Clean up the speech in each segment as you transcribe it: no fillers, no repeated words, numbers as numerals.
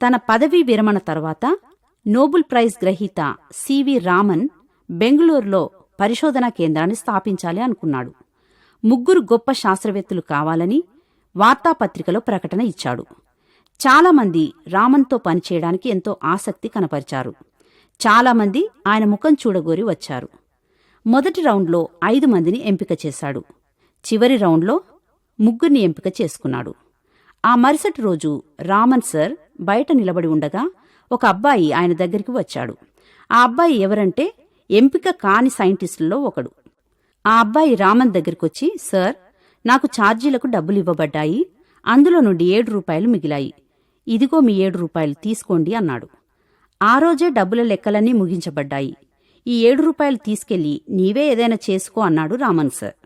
తన పదవీ విరమణ తర్వాత నోబెల్ ప్రైజ్ గ్రహీత సివి రామన్ బెంగుళూరులో పరిశోధనా కేంద్రాన్ని స్థాపించాలి అనుకున్నాడు. 3 గొప్ప శాస్త్రవేత్తలు కావాలని వార్తాపత్రికలో ప్రకటన ఇచ్చాడు. చాలామంది రామన్తో పనిచేయడానికి ఎంతో ఆసక్తి కనపరిచారు. చాలామంది ఆయన ముఖం చూడగోరి వచ్చారు. మొదటి రౌండ్లో 5 మందిని ఎంపిక చేశాడు. చివరి రౌండ్లో 3 ఎంపిక చేసుకున్నాడు. ఆ మరుసటి రోజు రామన్ సర్ బయట నిలబడి ఉండగా ఒక అబ్బాయి ఆయన దగ్గరికి వచ్చాడు. ఆ అబ్బాయి ఎవరంటే ఎంపిక కాని సైంటిస్టుల్లో ఒకడు. ఆ అబ్బాయి రామన్ దగ్గరికొచ్చి, సార్, నాకు ఛార్జీలకు డబ్బులు ఇవ్వబడ్డాయి. అందులో నుండి 7 రూపాయలు మిగిలాయి. ఇదిగో మీ 7 రూపాయలు తీసుకోండి అన్నాడు. ఆ రోజే డబ్బుల లెక్కలన్నీ ముగించబడ్డాయి. ఈ 7 రూపాయలు తీసుకెళ్లి నీవే ఏదైనా చేసుకో అన్నాడు రామన్ సార్.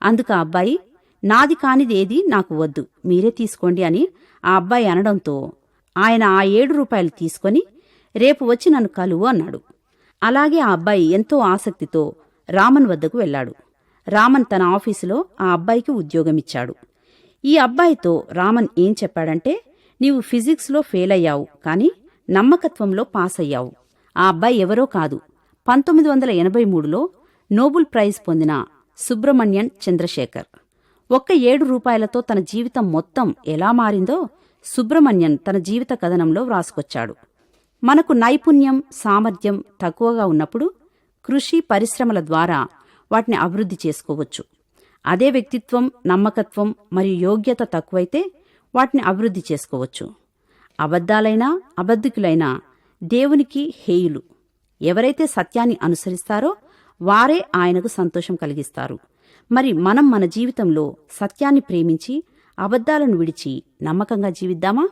అందుకు ఆ అబ్బాయి, నాది కానిదేది నాకు వద్దు, మీరే తీసుకోండి అని ఆ అబ్బాయి అనడంతో ఆయన ఆ 7 రూపాయలు తీసుకొని రేపు వచ్చి నన్ను కలువు అన్నాడు. అలాగే ఆ అబ్బాయి ఎంతో ఆసక్తితో రామన్ వద్దకు వెళ్లాడు. రామన్ తన ఆఫీసులో ఆ అబ్బాయికి ఉద్యోగమిచ్చాడు. ఈ అబ్బాయితో రామన్ ఏం చెప్పాడంటే, నీవు ఫిజిక్స్లో ఫెయిల్ అయ్యావు, కానీ నమ్మకత్వంలో పాస్ అయ్యావు. ఆ అబ్బాయి ఎవరో కాదు, 1983లో నోబెల్ ప్రైజ్ పొందిన సుబ్రమణ్యన్ చంద్రశేఖర్. ఒక్క 7 రూపాయలతో తన జీవితం మొత్తం ఎలా మారిందో సుబ్రమణ్యన్ తన జీవిత కథనంలో వ్రాసుకొచ్చాడు. మనకు నైపుణ్యం, సామర్థ్యం తక్కువగా ఉన్నప్పుడు కృషి, పరిశ్రమల ద్వారా వాటిని అభివృద్ధి చేసుకోవచ్చు. అదే వ్యక్తిత్వం, నమ్మకత్వం మరియు యోగ్యత తక్కువైతే వాటిని అభివృద్ధి చేసుకోవచ్చు. అబద్ధాలైనా అబద్ధికులైనా దేవునికి హేయులు. ఎవరైతే సత్యాన్ని అనుసరిస్తారో వారే ఆయనకు సంతోషం కలిగిస్తారు. మరి మనం మన జీవితంలో సత్యాన్ని ప్రేమించి అబద్ధాలను విడిచి నమ్మకంగా జీవిద్దామా?